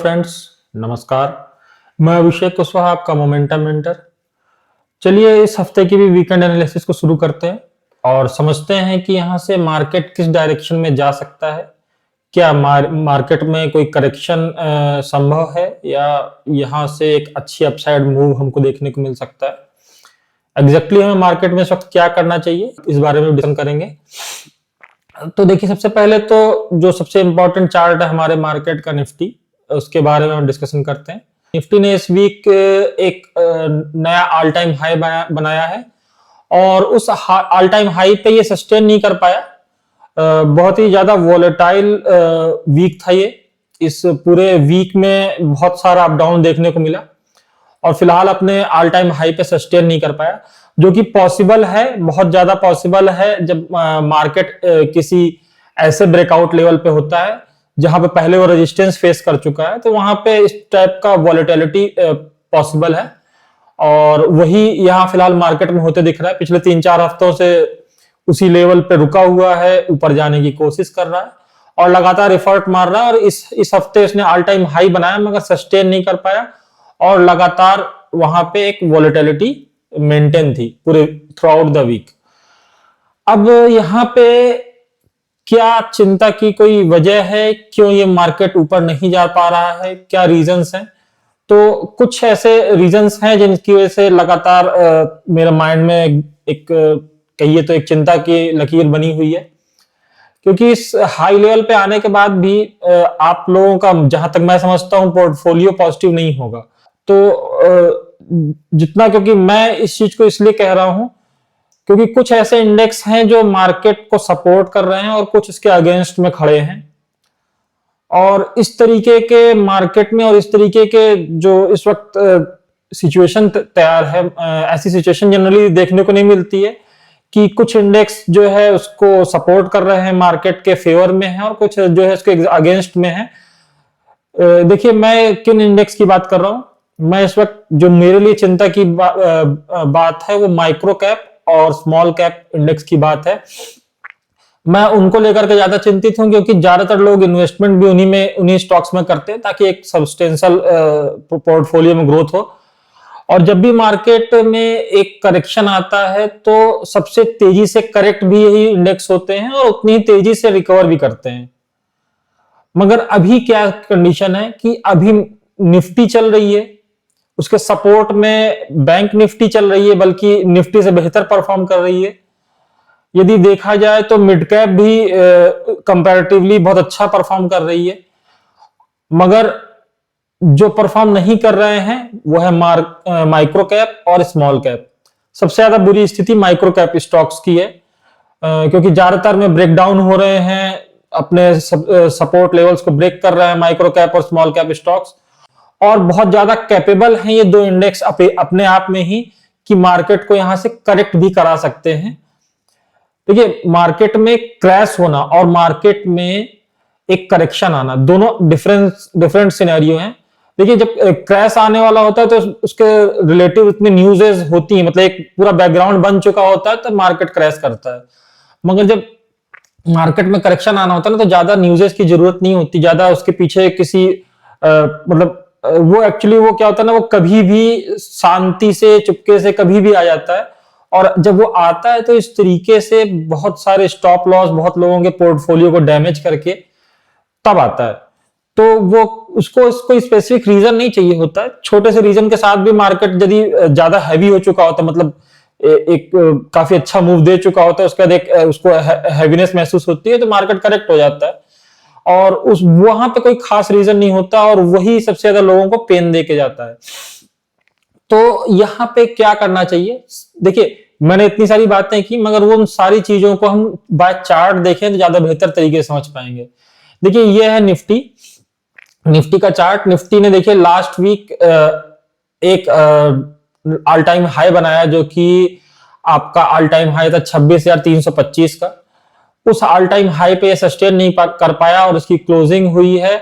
Friends, नमस्कार। मैं अभिषेक कुशवाहा, आपका मोमेंटम मेंटर। चलिए इस हफ्ते की भी वीकेंड एनालिसिस को शुरू करते हैं और समझते हैं कि यहाँ से मार्केट किस डायरेक्शन में जा सकता है। क्या मार्केट में कोई करेक्शन संभव है या यहाँ से एक अच्छी अपसाइड मूव हमको देखने को मिल सकता है। एग्जैक्टली हमें मार्केट में इस वक्त क्या करना चाहिए, इस बारे में डिस्कशन करेंगे। तो देखिए, सबसे पहले तो जो सबसे इंपॉर्टेंट चार्ट है हमारे मार्केट का, निफ्टी, उसके बारे में हम डिस्कशन करते हैं। निफ्टी ने इस वीक एक नया ऑल टाइम हाई बनाया है और उस ऑल टाइम हाई पे ये सस्टेन नहीं कर पाया। बहुत ही ज्यादा वोलेटाइल वीक था ये। इस पूरे वीक में बहुत सारा अप डाउन देखने को मिला और फिलहाल अपने ऑल टाइम हाई पे सस्टेन नहीं कर पाया, जो कि पॉसिबल है, बहुत ज्यादा पॉसिबल है जब मार्केट किसी ऐसे ब्रेकआउट लेवल पे होता है जहां पे पहले वो रेजिस्टेंस फेस कर चुका है, तो वहां पे इस टाइप का वॉलेटिलिटी पॉसिबल है। और वही यहाँ फिलहाल मार्केट में होते दिख रहा है। पिछले 3-4 हफ्तों से उसी लेवल पे रुका हुआ है, ऊपर जाने की कोशिश कर रहा है और लगातार एफर्ट मार रहा है। और इस हफ्ते इसने ऑल टाइम हाई बनाया मगर सस्टेन नहीं कर पाया और लगातार वहां पे एक वॉलेटिलिटी मेंटेन थी पूरे थ्रू आउट द वीक। अब यहाँ पे क्या चिंता की कोई वजह है, क्यों ये मार्केट ऊपर नहीं जा पा रहा है, क्या रीजंस हैं? तो कुछ ऐसे रीजंस हैं जिनकी वजह से लगातार मेरे माइंड में एक कहिए तो एक चिंता की लकीर बनी हुई है। क्योंकि इस हाई लेवल पे आने के बाद भी आप लोगों का, जहां तक मैं समझता हूं, पोर्टफोलियो पॉजिटिव नहीं होगा। तो जितना, क्योंकि मैं इस चीज को इसलिए कह रहा हूं क्योंकि कुछ ऐसे इंडेक्स हैं जो मार्केट को सपोर्ट कर रहे हैं और कुछ इसके अगेंस्ट में खड़े हैं। और इस तरीके के मार्केट में और इस तरीके के जो इस वक्त सिचुएशन तैयार है, ऐसी सिचुएशन जनरली देखने को नहीं मिलती है कि कुछ इंडेक्स जो है उसको सपोर्ट कर रहे हैं, मार्केट के फेवर में है, और कुछ जो है उसके अगेंस्ट में है। देखिए, मैं किन इंडेक्स की बात कर रहा हूं। मैं इस वक्त जो मेरे लिए चिंता की बात है वो माइक्रो कैप और स्मॉल कैप इंडेक्स की बात है। मैं उनको लेकर के ज्यादा चिंतित हूं क्योंकि ज्यादातर लोग इन्वेस्टमेंट भी उन्हीं स्टॉक्स में करते हैं ताकि एक सब्सटेंशियल पोर्टफोलियो में ग्रोथ हो। और जब भी मार्केट में एक करेक्शन आता है तो सबसे तेजी से करेक्ट भी यही इंडेक्स होते हैं और उतनी ही तेजी से रिकवर भी करते हैं। मगर अभी क्या कंडीशन है कि अभी निफ्टी चल रही है, उसके सपोर्ट में बैंक निफ्टी चल रही है, बल्कि निफ्टी से बेहतर परफॉर्म कर रही है। यदि देखा जाए तो मिड कैप भी कंपैरेटिवली बहुत अच्छा परफॉर्म कर रही है। मगर जो परफॉर्म नहीं कर रहे हैं वो है माइक्रो कैप और स्मॉल कैप। सबसे ज्यादा बुरी स्थिति माइक्रो कैप स्टॉक्स की है, क्योंकि ज्यादातर में ब्रेकडाउन हो रहे हैं, अपने सपोर्ट लेवल्स को ब्रेक कर रहे हैं माइक्रो कैप और स्मॉल कैप स्टॉक्स। और बहुत ज्यादा कैपेबल हैं ये दो इंडेक्स अपने आप में ही कि मार्केट को यहां से करेक्ट भी करा सकते हैं। देखिए, मार्केट में क्रैश होना और मार्केट में एक करेक्शन आना, दोनों डिफरेंट सिनेरियो हैं। देखिए, जब क्रैश आने वाला होता है तो उसके रिलेटिव इतनी न्यूज़ेस होती हैं, मतलब एक पूरा बैकग्राउंड बन चुका होता है तो मार्केट क्रैश करता है। मगर जब मार्केट में करेक्शन आना होता है ना तो ज्यादा न्यूज़ेस की जरूरत नहीं होती, ज्यादा उसके पीछे किसी मतलब वो एक्चुअली वो क्या होता है ना, वो कभी भी शांति से, चुपके से कभी भी आ जाता है। और जब वो आता है तो इस तरीके से बहुत सारे स्टॉप लॉस, बहुत लोगों के पोर्टफोलियो को डैमेज करके तब आता है। तो वो उसको कोई स्पेसिफिक रीजन नहीं चाहिए होता है। छोटे से रीजन के साथ भी मार्केट यदि ज्यादा हैवी हो चुका होता है, मतलब एक काफी अच्छा मूव दे चुका होता है, उसके बाद एक उसको हैवीनेस महसूस होती है तो मार्केट करेक्ट हो जाता है। और उस वहां पे कोई खास रीजन नहीं होता और वही सबसे ज्यादा लोगों को पेन दे के जाता है। तो यहाँ पे क्या करना चाहिए? देखिए, मैंने इतनी सारी बातें की मगर वो उन सारी चीजों को हम बाय चार्ट देखें तो ज्यादा बेहतर तरीके से समझ पाएंगे। देखिए, ये है निफ्टी का चार्ट। निफ्टी ने देखिए लास्ट वीक एक ऑल टाइम हाई बनाया, जो कि आपका ऑल टाइम हाई था 26,325 का। उस ऑल टाइम हाई पे सस्टेन नहीं कर पाया और उसकी क्लोजिंग हुई है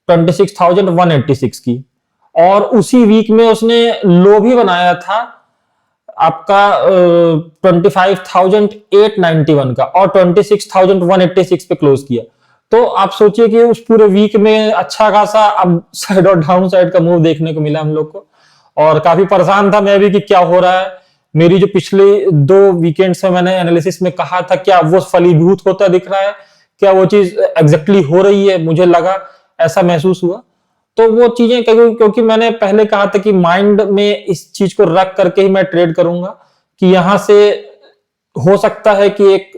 26,186 की। और उसी वीक में उसने लो भी बनाया था आपका 25,891 का और 26,186 पे क्लोज किया। तो आप सोचिए कि उस पूरे वीक में अच्छा खासा अब साइड और डाउन साइड का मूव देखने को मिला हम लोग को, और काफी परेशान था मैं भी कि क्या हो रहा है। मेरी जो पिछले 2 वीकेंड से मैंने एनालिसिस में कहा था, क्या वो फलीभूत होता दिख रहा है, क्या वो चीज एग्जैक्टली हो रही है, मुझे लगा, ऐसा महसूस हुआ। तो वो चीजें क्योंकि मैंने पहले कहा था कि माइंड में इस चीज को रख करके ही मैं ट्रेड करूंगा, कि यहां से हो सकता है कि एक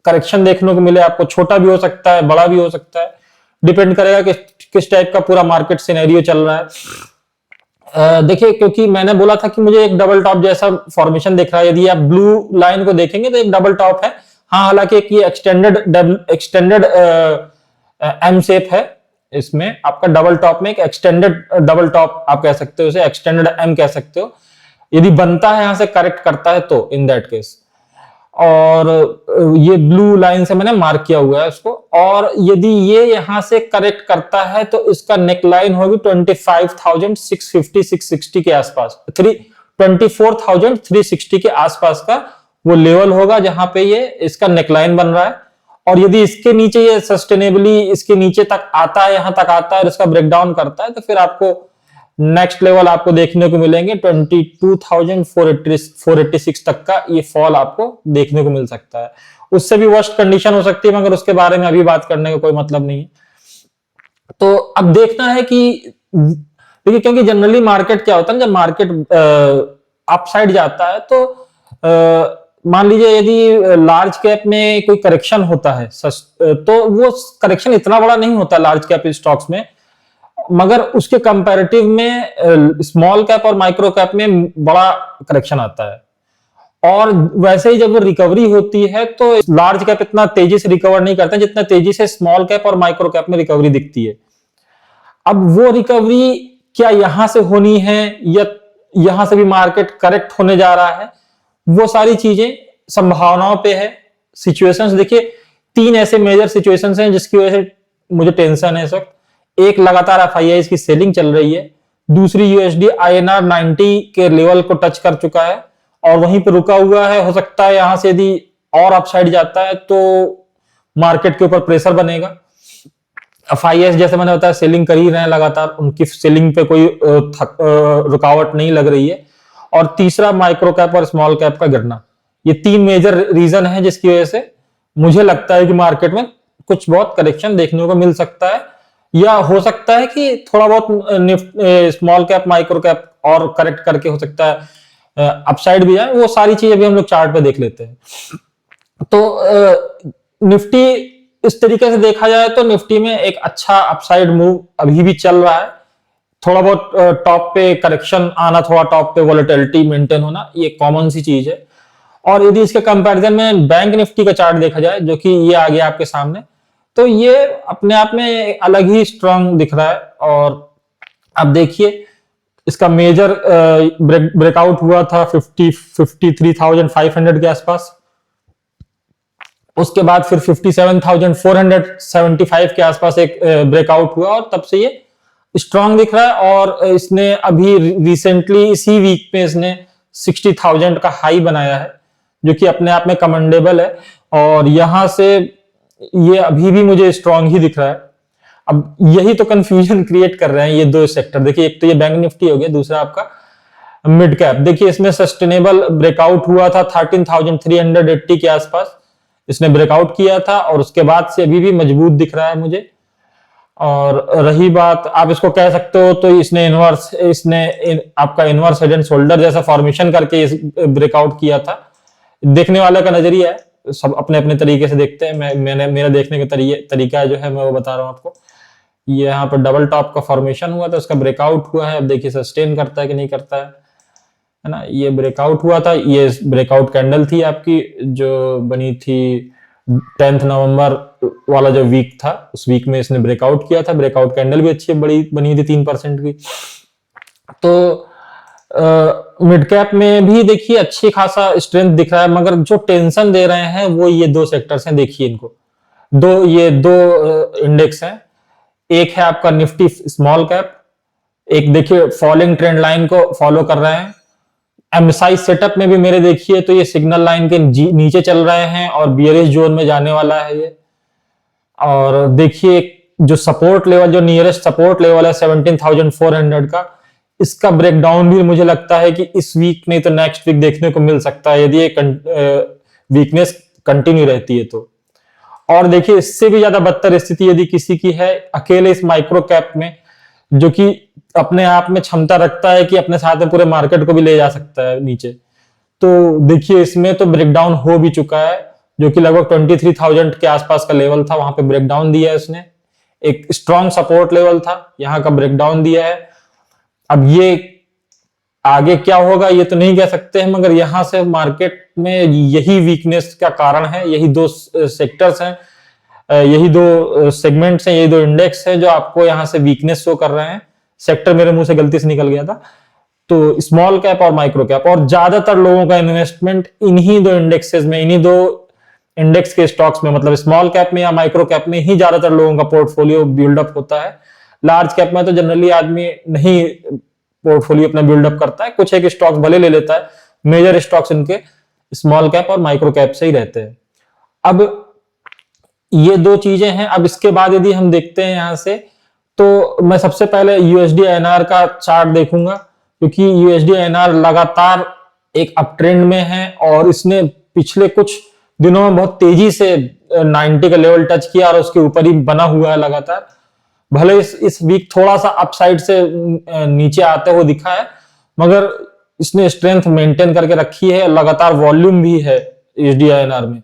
करेक्शन देखने को मिले आपको, छोटा भी हो सकता है, बड़ा भी हो सकता है, डिपेंड करेगा कि किस टाइप का पूरा मार्केट सिनेरियो चल रहा है। देखिए, क्योंकि मैंने बोला था कि मुझे एक डबल टॉप जैसा फॉर्मेशन दिख रहा है। यदि आप ब्लू लाइन को देखेंगे तो एक डबल टॉप है। हाँ, हालांकि एक ये एक्सटेंडेड एम शेप है, इसमें आपका डबल टॉप में एक एक्सटेंडेड डबल टॉप आप कह सकते हो, उसे एक्सटेंडेड एम कह सकते हो। यदि बनता है यहां से करेक्ट करता है तो इन दैट केस, और ये ब्लू लाइन से मैंने मार्क किया हुआ है उसको। और यदि ये यहां से करेक्ट करता है तो इसका नेक लाइन होगी 25,650-660 के आसपास, 24,360 के आसपास का वो लेवल होगा जहां पे ये इसका नेकलाइन बन रहा है। और यदि इसके नीचे ये सस्टेनेबली इसके नीचे तक आता है, यहां तक आता है और इसका ब्रेकडाउन करता है, तो फिर आपको नेक्स्ट लेवल आपको देखने को मिलेंगे 22,486 तक का ये फॉल आपको देखने को मिल सकता है। उससे भी वर्स्ट कंडीशन हो सकती है, मगर उसके बारे में अभी बात करने का कोई मतलब नहीं है। तो अब देखना है कि देखिए, क्योंकि जनरली मार्केट क्या होता है, जब मार्केट अपसाइड जाता है तो मान लीजिए यदि लार्ज कैप में कोई करेक्शन होता है, तो वो करेक्शन इतना बड़ा नहीं होता लार्ज कैप स्टॉक्स में, मगर उसके कंपैरेटिव में स्मॉल कैप और माइक्रो कैप में बड़ा करेक्शन आता है। और वैसे ही जब वो रिकवरी होती है तो लार्ज कैप इतना तेजी से रिकवर नहीं करता जितना तेजी से स्मॉल कैप और माइक्रो कैप में रिकवरी दिखती है। अब वो रिकवरी क्या यहां से होनी है या यहां से भी मार्केट करेक्ट होने जा रहा है, वो सारी चीजें संभावनाओं पे है। सिचुएशंस देखिए, 3 ऐसे मेजर सिचुएशंस हैं जिसकी वजह से मुझे टेंशन है इस वक्त। एक, लगातार एफआईआईज की सेलिंग चल रही है। दूसरी, यूएसडी आईएनआर 90 के लेवल को टच कर चुका है और वहीं पर रुका हुआ है। हो सकता है यहां से यदि और अपसाइड जाता है तो मार्केट के ऊपर प्रेशर बनेगा। एफआईआईज जैसे मैंने बताया सेलिंग कर ही रहे हैं लगातार, उनकी सेलिंग पे कोई रुकावट नहीं लग रही है। और तीसरा, माइक्रो कैप और स्मॉल कैप का गिरना। ये 3 मेजर रीजन है जिसकी वजह से मुझे लगता है कि मार्केट में कुछ बहुत करेक्शन देखने को मिल सकता है, या हो सकता है कि थोड़ा बहुत स्मॉल कैप माइक्रो कैप और करेक्ट करके हो सकता है अपसाइड भी जाए। वो सारी चीजें भी हम लोग चार्ट पे देख लेते हैं। तो निफ्टी इस तरीके से देखा जाए तो निफ्टी में एक अच्छा अपसाइड मूव अभी भी चल रहा है। थोड़ा बहुत टॉप पे करेक्शन आना, थोड़ा टॉप पे वॉलेटिलिटी मेंटेन होना, ये कॉमन सी चीज है। और यदि इसके कंपैरिजन में बैंक निफ्टी का चार्ट देखा जाए, जो कि ये आ गया आपके सामने, तो ये अपने आप में अलग ही स्ट्रांग दिख रहा है। और अब देखिए, इसका मेजर ब्रेकआउट हुआ था 53,500 के आसपास। उसके बाद फिर 57,475 के आसपास एक ब्रेकआउट हुआ और तब से ये स्ट्रांग दिख रहा है। और इसने अभी रिसेंटली इसी वीक में इसने 60,000 का हाई बनाया है, जो कि अपने आप में कमेंडेबल है। और यहां से ये अभी भी मुझे स्ट्रांग ही दिख रहा है। अब यही तो कंफ्यूजन क्रिएट कर रहे हैं ये 2 सेक्टर। देखिए, एक तो ये बैंक निफ्टी हो गया, दूसरा आपका मिड कैप। देखिए, इसमें सस्टेनेबल ब्रेकआउट हुआ था 13,380 के आसपास, इसने ब्रेकआउट किया था और उसके बाद से अभी भी मजबूत दिख रहा है मुझे। और रही बात, आप इसको कह सकते हो तो इसने आपका इनवर्स हेड एंड शोल्डर जैसा फॉर्मेशन करके इस ब्रेकआउट किया था। देखने वाले का नजरिया है, सब अपने अपने तरीके से देखते हैं। मेरा देखने का तरीका जो है मैं वो बता रहा हूं आपको। ये यहाँ पर डबल टॉप का फॉर्मेशन हुआ था, उसका ब्रेकआउट हुआ है। अब देखिए सस्टेन करता है कि नहीं करता है ना। ये ब्रेकआउट हुआ था, ये ब्रेकआउट कैंडल थी आपकी जो बनी थी 10 नवंबर वाला जो वीक था, उस वीक में इसने ब्रेकआउट किया था। ब्रेकआउट कैंडल भी अच्छी बड़ी बनी थी 3% की। तो मिड कैप में भी देखिए अच्छी खासा स्ट्रेंथ दिख रहा है, मगर जो टेंशन दे रहे हैं वो ये 2 सेक्टर्स हैं। देखिए इनको, ये दो इंडेक्स हैं। एक है आपका निफ्टी स्मॉल कैप, एक देखिए फॉलिंग ट्रेंड लाइन को फॉलो कर रहे हैं। एमएसआई सेटअप में भी मेरे देखिए तो ये सिग्नल लाइन के नीचे चल रहे हैं और बियरिश जोन में जाने वाला है ये। और देखिए जो सपोर्ट लेवल, जो नियरेस्ट सपोर्ट लेवल है 17,400 का, इसका ब्रेकडाउन भी मुझे लगता है कि इस वीक नहीं तो नेक्स्ट वीक देखने को मिल सकता है, यदि ये वीकनेस कंटिन्यू रहती है तो। और देखिए इससे भी ज्यादा बदतर स्थिति यदि किसी की है अकेले इस माइक्रो कैप में, जो कि अपने आप में क्षमता रखता है कि अपने साथ में पूरे मार्केट को भी ले जा सकता है नीचे, तो देखिए इसमें तो ब्रेकडाउन हो भी चुका है, जो कि लगभग 23,000 के आसपास का लेवल था, वहां पे ब्रेकडाउन दिया है उसने। एक स्ट्रॉन्ग सपोर्ट लेवल था, यहाँ का ब्रेकडाउन दिया है। अब ये आगे क्या होगा ये तो नहीं कह सकते हैं, मगर यहां से मार्केट में यही वीकनेस का कारण है, यही दो सेक्टर्स हैं, यही दो सेगमेंट्स हैं, यही दो इंडेक्स है जो आपको यहां से वीकनेस शो कर रहे हैं। सेक्टर मेरे मुंह से गलती से निकल गया था, तो स्मॉल कैप और माइक्रो कैप, और ज्यादातर लोगों का इन्वेस्टमेंट इन्हीं दो इंडेक्सेस में, इन्हीं दो इंडेक्स के स्टॉक्स में, मतलब स्मॉल कैप में या माइक्रो कैप में ही ज्यादातर लोगों का पोर्टफोलियो बिल्डअप होता है। लार्ज कैप में तो जनरली आदमी नहीं पोर्टफोलियो अपना बिल्डअप करता है, कुछ एक स्टॉक्स भले ले लेता है, मेजर स्टॉक्स इनके स्मॉल कैप और माइक्रो कैप से ही रहते हैं। अब ये दो चीजें हैं। अब इसके बाद यदि हम देखते हैं यहां से, तो मैं सबसे पहले यूएसडी आईएनआर का चार्ट देखूंगा, क्योंकि यूएसडी आईएनआर लगातार एक अप ट्रेंड में है और इसने पिछले कुछ दिनों में बहुत तेजी से 90 का लेवल टच किया और उसके ऊपर ही बना हुआ है लगातार। भले इस वीक थोड़ा सा अपसाइड से नीचे आते हुए दिखा है, मगर इसने स्ट्रेंथ मेंटेन करके रखी है, लगातार वॉल्यूम भी है यूएसडी आईएनआर में।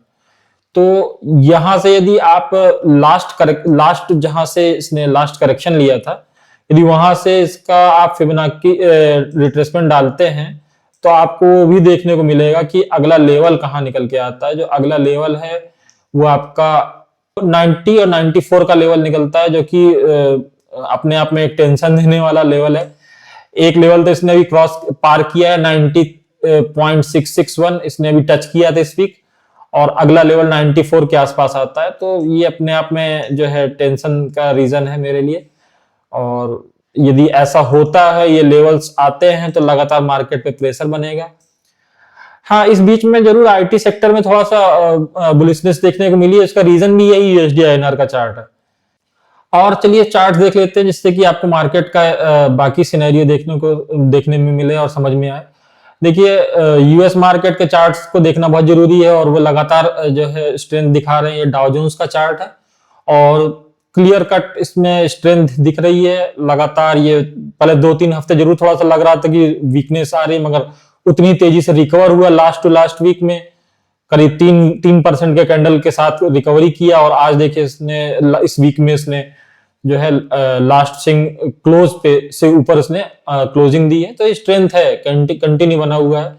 तो यहां से यदि आप लास्ट जहां से इसने लास्ट करेक्शन लिया था, यदि वहां से इसका आप फिबोनाची रिट्रेसमेंट डालते हैं, तो आपको भी देखने को मिलेगा कि अगला लेवल कहां निकल के आता है। जो अगला लेवल है वो आपका 90 और 94 का लेवल निकलता है, जो कि अपने आप में एक टेंशन देने वाला लेवल है। एक लेवल तो इसने अभी क्रॉस पार किया है 90.661, इसने अभी टच किया था इस वीक, और अगला लेवल 94 के आसपास आता है। तो ये अपने आप में जो है टेंशन का रीजन है मेरे लिए, और यदि ऐसा होता है, ये लेवल्स आते हैं, तो लगातार मार्केट पे प्रेशर बनेगा। हाँ, इस बीच में जरूर आईटी सेक्टर में थोड़ा सा बुलिशनेस देखने को मिली है, इसका रीजन भी यही यूएसडी आईएनआर का चार्ट है। और चलिए चार्ट देख लेते हैं, जिससे कि आपको मार्केट का बाकी सिनेरियो देखने में मिले और समझ में आए। देखिए यूएस मार्केट के चार्ट्स को देखना बहुत जरूरी है, और वो लगातार जो है स्ट्रेंथ दिखा रहे हैं। ये डाउ जोन्स का चार्ट है और क्लियर कट इसमें स्ट्रेंथ दिख रही है लगातार। ये पहले 2-3 हफ्ते जरूर थोड़ा सा लग रहा था कि वीकनेस आ रही, मगर उतनी तेजी से रिकवर हुआ लास्ट टू लास्ट वीक में, करीब 3% के कैंडल के साथ रिकवरी किया। और आज देखिए इसने इस वीक में इसने जो है लास्ट स्विंग क्लोज पे से ऊपर इसने क्लोजिंग दी है, तो स्ट्रेंथ है, कंटिन्यू बना हुआ है।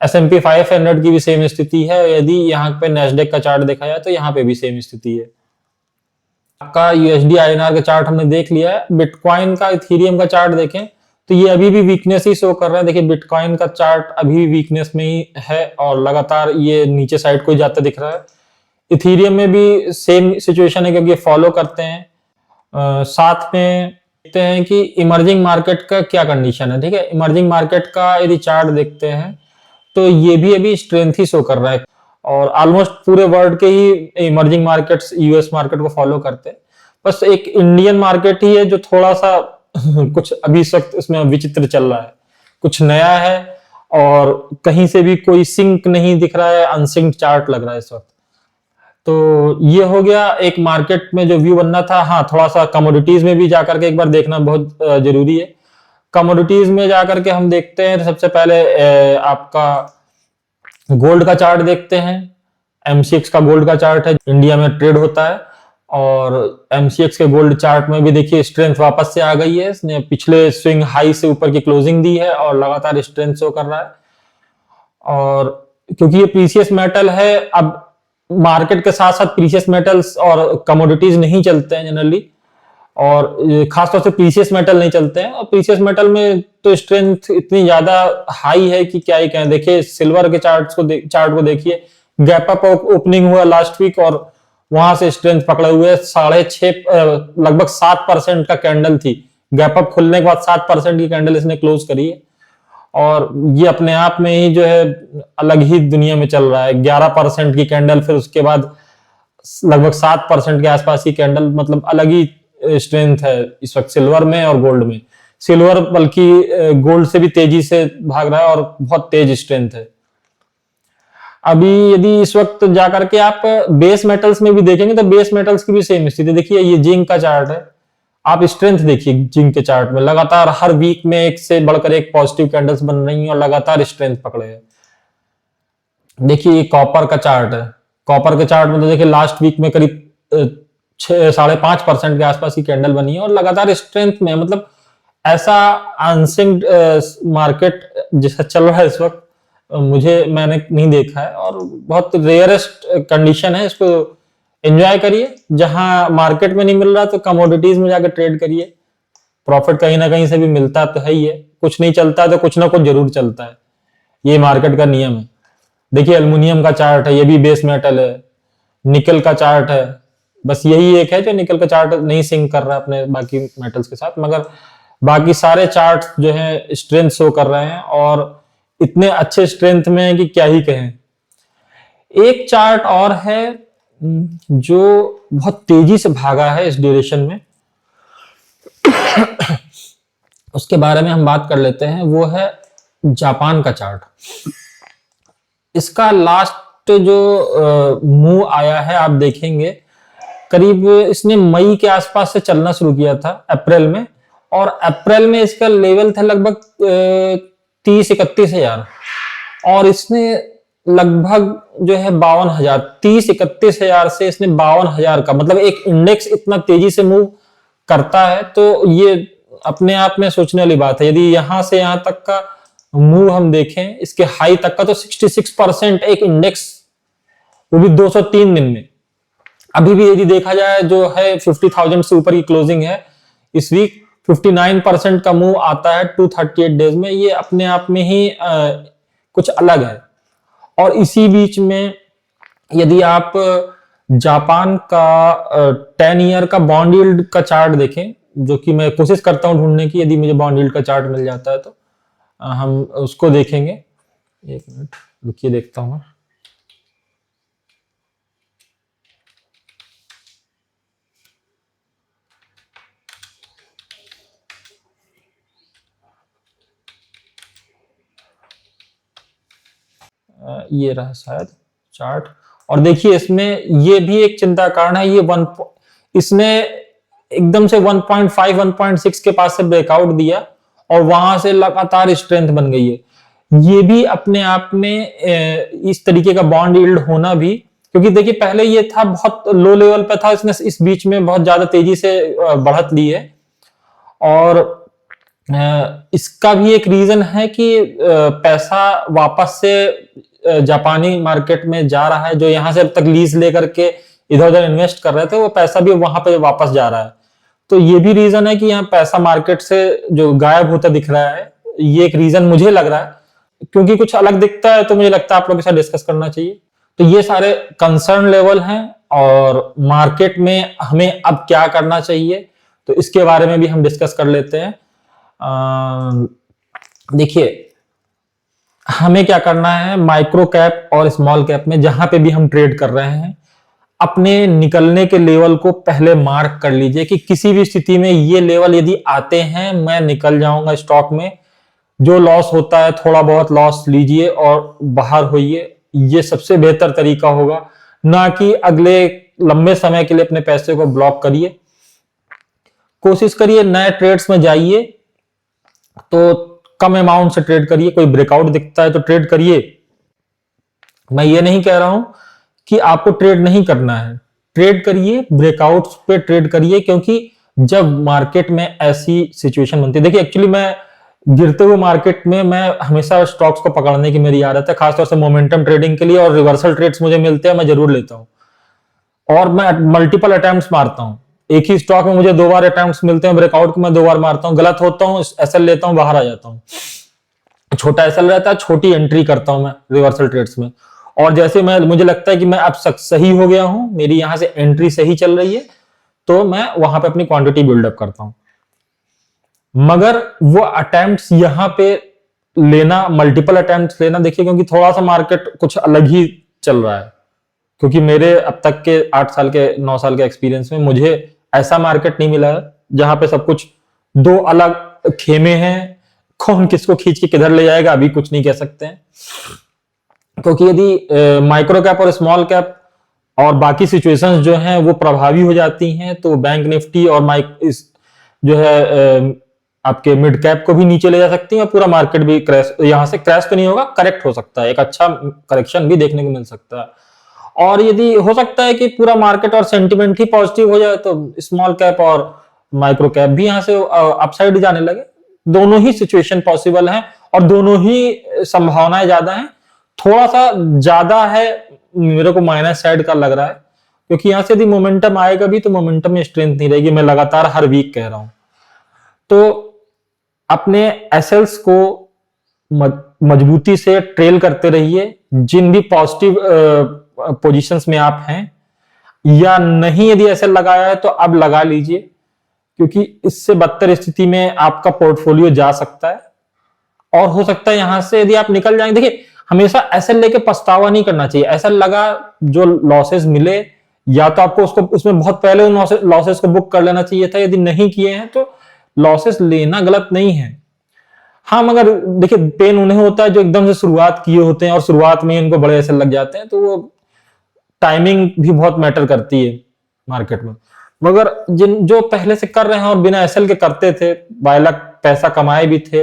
S&P 500 की भी सेम स्थिति है। यदि यहाँ पे नेस्डेक का चार्ट देखा जाए तो यहाँ पे भी सेम स्थिति है। आपका यूएसडी आईएनआर का चार्ट हमने देख लिया है। बिटकॉइन का, इथेरियम का चार्ट देखें तो ये अभी भी वीकनेस ही शो कर रहा है। देखिए बिटकॉइन का चार्ट अभी भी वीकनेस में ही है और लगातार ये नीचे साइड को ही जाता दिख रहा है। इथेरियम में भी सेम सिचुएशन है, क्योंकि ये फॉलो करते हैं। साथ में देखते हैं कि इमर्जिंग मार्केट का क्या कंडीशन है। ठीक है, इमर्जिंग मार्केट का यदि चार्ट देखते हैं तो ये भी अभी स्ट्रेंथ ही शो कर रहा है, और ऑलमोस्ट पूरे वर्ल्ड के ही इमर्जिंग मार्केट्स यूएस मार्केट को फॉलो करते हैं। बस एक इंडियन मार्केट ही है जो थोड़ा सा कुछ अभी इस वक्त इसमें विचित्र चल रहा है, कुछ नया है, और कहीं से भी कोई सिंक नहीं दिख रहा है, अनसिंक चार्ट लग रहा है इस वक्त। तो ये हो गया एक मार्केट में जो व्यू बनना था। हाँ, थोड़ा सा कमोडिटीज में भी जाकर के एक बार देखना बहुत जरूरी है। कमोडिटीज में जाकर के हम देखते हैं तो सबसे पहले आपका गोल्ड का चार्ट देखते हैं। एमसीएक्स का गोल्ड का चार्ट है, इंडिया में ट्रेड होता है, और एमसीएक्स के गोल्ड चार्ट में भी देखिए स्ट्रेंथ वापस से आ गई है। इसने पिछले स्विंग हाई से ऊपर की क्लोजिंग दी है और लगातार स्ट्रेंथ शो कर रहा है। और क्योंकि ये प्रीशियस मेटल है, अब मार्केट के साथ साथ प्रीशियस मेटल्स और कमोडिटीज नहीं चलते हैं जनरली, और खासतौर से प्रीशियस मेटल नहीं चलते हैं। और प्रीशियस मेटल में तो स्ट्रेंथ इतनी ज्यादा हाई है कि क्या ही कहें। देखिए सिल्वर के चार्ट को देखिए, गैप अप ओपनिंग हुआ लास्ट वीक और वहां से स्ट्रेंथ पकड़े हुए 6.5 लगभग 7% का कैंडल थी। गैप अप खुलने के बाद 7% की कैंडल इसने क्लोज करी है, और ये अपने आप में ही जो है अलग ही दुनिया में चल रहा है। 11% की कैंडल, फिर उसके बाद लगभग 7% के आसपास की कैंडल, मतलब अलग ही स्ट्रेंथ है इस वक्त सिल्वर में और गोल्ड में। सिल्वर बल्कि गोल्ड से भी तेजी से भाग रहा है और बहुत तेज स्ट्रेंथ है। अभी यदि इस वक्त जाकर के आप बेस मेटल्स में भी देखेंगे तो बेस मेटल्स की भी सेम स्थिति। देखिए ये जिंक का चार्ट है, आप स्ट्रेंथ देखिए जिंक के चार्ट में, लगातार हर वीक में एक से बढ़कर एक पॉजिटिव कैंडल्स बन रही हैं और लगातार स्ट्रेंथ पकड़े हैं। देखिए ये कॉपर का चार्ट है, कॉपर के चार्ट में तो देखिए लास्ट वीक में करीब 5.5% के आसपास की कैंडल बनी है और लगातार स्ट्रेंथ में, मतलब ऐसा अनसिंक्ड मार्केट जैसा चल रहा है इस वक्त मैंने नहीं देखा है और बहुत रेयरेस्ट कंडीशन है। इसको एंजॉय करिए, जहां मार्केट में नहीं मिल रहा तो कमोडिटीज में जाकर ट्रेड करिए, प्रॉफिट कहीं ना कहीं से भी मिलता तो है ही है। कुछ नहीं चलता तो कुछ ना कुछ जरूर चलता है, ये मार्केट का नियम है। देखिए एल्युमिनियम का चार्ट है, ये भी बेस मेटल है। निकल का चार्ट है, बस यही एक है जो निकल का चार्ट नहीं सिंक कर रहा है अपने बाकी मेटल्स के साथ, मगर बाकी सारे चार्ट जो है स्ट्रेंथ शो कर रहे हैं और इतने अच्छे स्ट्रेंथ में है कि क्या ही कहें। एक चार्ट और है जो बहुत तेजी से भागा है इस ड्यूरेशन में, उसके बारे में हम बात कर लेते हैं। वो है जापान का चार्ट। इसका लास्ट जो मूव आया है आप देखेंगे, करीब इसने मई के आसपास से चलना शुरू किया था अप्रैल में, और अप्रैल में इसका लेवल था लगभग 30-31 हजार और इसने लगभग जो है 52,000, 30-31 हजार से इसने 52,000 का, मतलब एक इंडेक्स इतना तेजी से मूव करता है तो ये अपने आप में सोचने वाली बात है। यदि यहां से यहां तक का मूव हम देखें इसके हाई तक का, तो 66% एक इंडेक्स, वो भी 203 दिन में। अभी भी यदि देखा जाए जो है 50,000 से ऊपर की क्लोजिंग है इस वीक, 59% का मूव आता है 238 डेज में। ये अपने आप में ही कुछ अलग है। और इसी बीच में यदि आप जापान का 10 ईयर का बॉन्ड यील्ड का चार्ट देखें, जो कि मैं कोशिश करता हूं ढूंढने की, यदि मुझे बॉन्ड यील्ड का चार्ट मिल जाता है तो हम उसको देखेंगे। एक मिनट रुकिए, देखता हूं। ये रहा शायद चार्ट, और देखिए इसमें ये भी एक चिंता कारण है। ये इसने एकदम से 1.5 1.6 के पास से ब्रेकआउट दिया और वहां से लगातार स्ट्रेंथ बन गई है। ये भी अपने आप में इस तरीके का बॉन्ड यील्ड होना भी, क्योंकि देखिए पहले ये था बहुत लो लेवल पे था, इसने इस बीच में बहुत ज्यादा तेजी से बढ़त ली है। और इसका भी एक रीजन है कि पैसा वापस से जापानी मार्केट में जा रहा है। जो यहां से अब तक लीज लेकर के इधर उधर इन्वेस्ट कर रहे थे, वो पैसा भी वहां पे वापस जा रहा है। तो ये भी रीजन है कि यहाँ पैसा मार्केट से जो गायब होता दिख रहा है, ये एक रीजन मुझे लग रहा है। क्योंकि कुछ अलग दिखता है तो मुझे लगता है आप लोगों के साथ डिस्कस करना चाहिए। तो ये सारे कंसर्न लेवल हैं और मार्केट में हमें अब क्या करना चाहिए, तो इसके बारे में भी हम डिस्कस कर लेते हैं। देखिए हमें क्या करना है, माइक्रो कैप और स्मॉल कैप में जहां पे भी हम ट्रेड कर रहे हैं, अपने निकलने के लेवल को पहले मार्क कर लीजिए कि किसी भी स्थिति में ये लेवल यदि आते हैं मैं निकल जाऊंगा स्टॉक में। जो लॉस होता है थोड़ा बहुत लॉस लीजिए और बाहर होइए, ये सबसे बेहतर तरीका होगा। ना कि अगले लंबे समय के लिए अपने पैसे को ब्लॉक करिए। कोशिश करिए नए ट्रेड्स में जाइए तो कम अमाउंट से ट्रेड करिए। कोई ब्रेकआउट दिखता है तो ट्रेड करिए। मैं ये नहीं कह रहा हूं कि आपको ट्रेड नहीं करना है, ट्रेड करिए, ब्रेकआउट्स पे ट्रेड करिए, क्योंकि जब मार्केट में ऐसी सिचुएशन बनती है, देखिए एक्चुअली मैं गिरते हुए मार्केट में मैं हमेशा स्टॉक्स को पकड़ने की मेरी आदत है, खासतौर से मोमेंटम ट्रेडिंग के लिए, और रिवर्सल ट्रेड्स मुझे मिलते हैं मैं जरूर लेता हूं और मैं मल्टीपल अटेम्प्ट्स मारता हूं। एक ही स्टॉक में मुझे 2 बार अटेम्प्ट्स मिलते हैं ब्रेकआउट को, मैं 2 बार मारता हूं, गलत होता हूं, एसएल लेता हूं, बाहर आ जाता हूं। छोटा एसएल रहता है, छोटी एंट्री करता हूं मैं रिवर्सल ट्रेड्स में। और जैसे मुझे लगता है कि मैं अब सही हो गया हूं, मेरी यहां से एंट्री सही चल रही है, तो मैं वहां पे अपनी क्वांटिटी बिल्डअप करता हूं। मगर वो अटेम्प्ट्स यहां पे लेना, मल्टीपल अटेम्प्ट्स लेना, देखिए क्योंकि थोड़ा सा मार्केट कुछ अलग ही चल रहा है, क्योंकि मेरे अब तक के 8 साल के 9 साल के एक्सपीरियंस में मुझे ऐसा मार्केट नहीं मिला जहां पे सब कुछ दो अलग खेमे हैं, कौन किसको खींच के किधर ले जाएगा अभी कुछ नहीं कह सकते हैं। क्योंकि यदि माइक्रो कैप और स्मॉल कैप और बाकी सिचुएशंस जो हैं वो प्रभावी हो जाती हैं तो बैंक निफ्टी और जो है आपके मिड कैप को भी नीचे ले जा सकती है और पूरा मार्केट भी क्रैश, यहां से क्रैश तो नहीं होगा, करेक्ट हो सकता है, एक अच्छा करेक्शन भी देखने को मिल सकता है। और यदि हो सकता है कि पूरा मार्केट और सेंटिमेंट ही पॉजिटिव हो जाए तो स्मॉल कैप और माइक्रो कैप भी यहां से अपसाइड जाने लगे। दोनों ही सिचुएशन पॉसिबल है और दोनों ही संभावनाएं ज्यादा है। थोड़ा सा ज्यादा है मेरे को माइनस साइड का लग रहा है, क्योंकि यहां से यदि मोमेंटम आएगा भी तो मोमेंटम में स्ट्रेंथ नहीं रहेगी। मैं लगातार हर वीक कह रहा हूं। तो अपने एसेल्स को मजबूती से ट्रेल करते रहिए। जिन भी पॉजिटिव पोजीशंस में आप हैं या नहीं यदि एसेल लगाया है तो अब लगा लीजिए, क्योंकि इससे बदतर स्थिति में आपका पोर्टफोलियो जा सकता है। और हो सकता है यहां से यदि आप निकल जाएंगे, देखिए हमेशा एसेल लेके पछतावा नहीं करना चाहिए। एसेल लगा, जो लॉसेस मिले या तो आपको उसको उसमें बहुत पहले उन लॉसेस को बुक कर लेना चाहिए था। यदि नहीं किए हैं तो लॉसेस लेना गलत नहीं है। हाँ, मगर देखिए पेन उन्हें होता है जो एकदम से शुरुआत किए होते हैं और शुरुआत में इनको बड़े एसेल लग जाते हैं, तो वो टाइमिंग भी बहुत मैटर करती है मार्केट में। मगर जो पहले से कर रहे हैं और बिना एसेल के करते थे, 22 लाख पैसा कमाए भी थे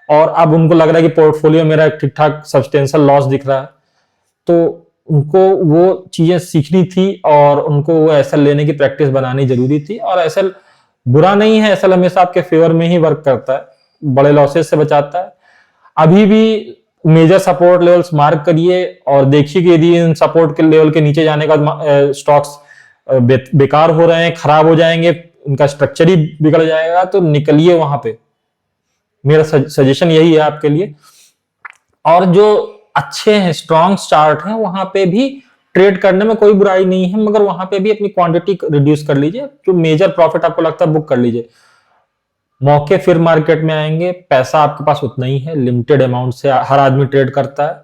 और अब उनको लग रहा है कि पोर्टफोलियो मेरा ठीक ठाक सब्सटेंशियल लॉस दिख रहा है, तो उनको वो चीजें सीखनी थी और उनको वो एसेल लेने की प्रैक्टिस बनानी जरूरी थी। और एसेल बुरा नहीं है, एसेल हमेशा आपके फेवर में ही वर्क करता है, बड़े लॉसेस से बचाता है। अभी भी मेजर सपोर्ट लेवल्स मार्क करिए और देखिए कि यदि इन सपोर्ट के लेवल के नीचे जाने का स्टॉक्स बेकार हो रहे हैं, खराब हो जाएंगे, उनका स्ट्रक्चर ही बिगड़ जाएगा, तो निकलिए वहां पे। मेरा सजेशन यही है आपके लिए। और जो अच्छे हैं, स्ट्रॉन्ग चार्ट हैं, वहां पे भी ट्रेड करने में कोई बुराई नहीं है, मगर वहां पे भी अपनी क्वांटिटी रिड्यूस कर लीजिए। जो मेजर प्रॉफिट आपको लगता है बुक कर लीजिए। मौके फिर मार्केट में आएंगे, पैसा आपके पास उतना ही है, लिमिटेड अमाउंट से हर आदमी ट्रेड करता है,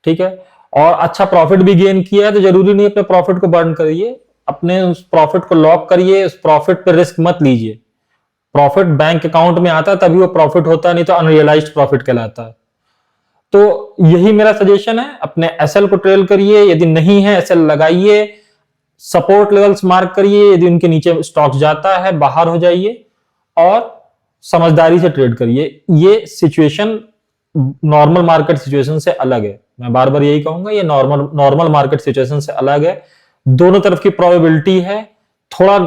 ठीक है। और अच्छा प्रॉफिट भी गेन किया है तो जरूरी नहीं अपने प्रॉफिट को बर्न करिए, अपने उस प्रॉफिट को लॉक करिए, उस प्रॉफिट पे रिस्क मत लीजिए। प्रॉफिट बैंक अकाउंट में आता है तभी वो प्रॉफिट होता है, नहीं तो अनरियलाइज्ड प्रॉफिट कहलाता है। तो यही मेरा सजेशन है, अपने एसएल को ट्रेल करिए, यदि नहीं है एसएल लगाइए, सपोर्ट लेवल्स मार्क करिए, यदि उनके नीचे स्टॉक जाता है बाहर हो जाइए और समझदारी से ट्रेड करिए। ये सिचुएशन नॉर्मल मार्केट सिचुएशन से अलग है, मैं बार बार यही कहूंगा, ये नॉर्मल मार्केट सिचुएशन से अलग है। दोनों तरफ की प्रोबेबिलिटी है, थोड़ा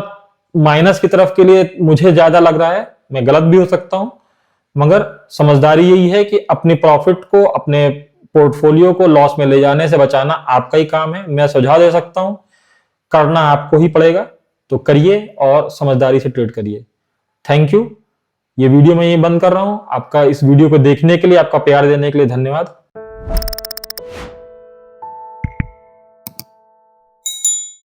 माइनस की तरफ के लिए मुझे ज्यादा लग रहा है, मैं गलत भी हो सकता हूं, मगर समझदारी यही है कि अपने प्रॉफिट को, अपने पोर्टफोलियो को लॉस में ले जाने से बचाना आपका ही काम है। मैं सुझाव दे सकता हूं, करना आपको ही पड़ेगा, तो करिए और समझदारी से ट्रेड करिए। Thank you. ये वीडियो मैं यही बंद कर रहा हूं। आपका इस वीडियो को देखने के लिए, आपका प्यार देने के लिए धन्यवाद।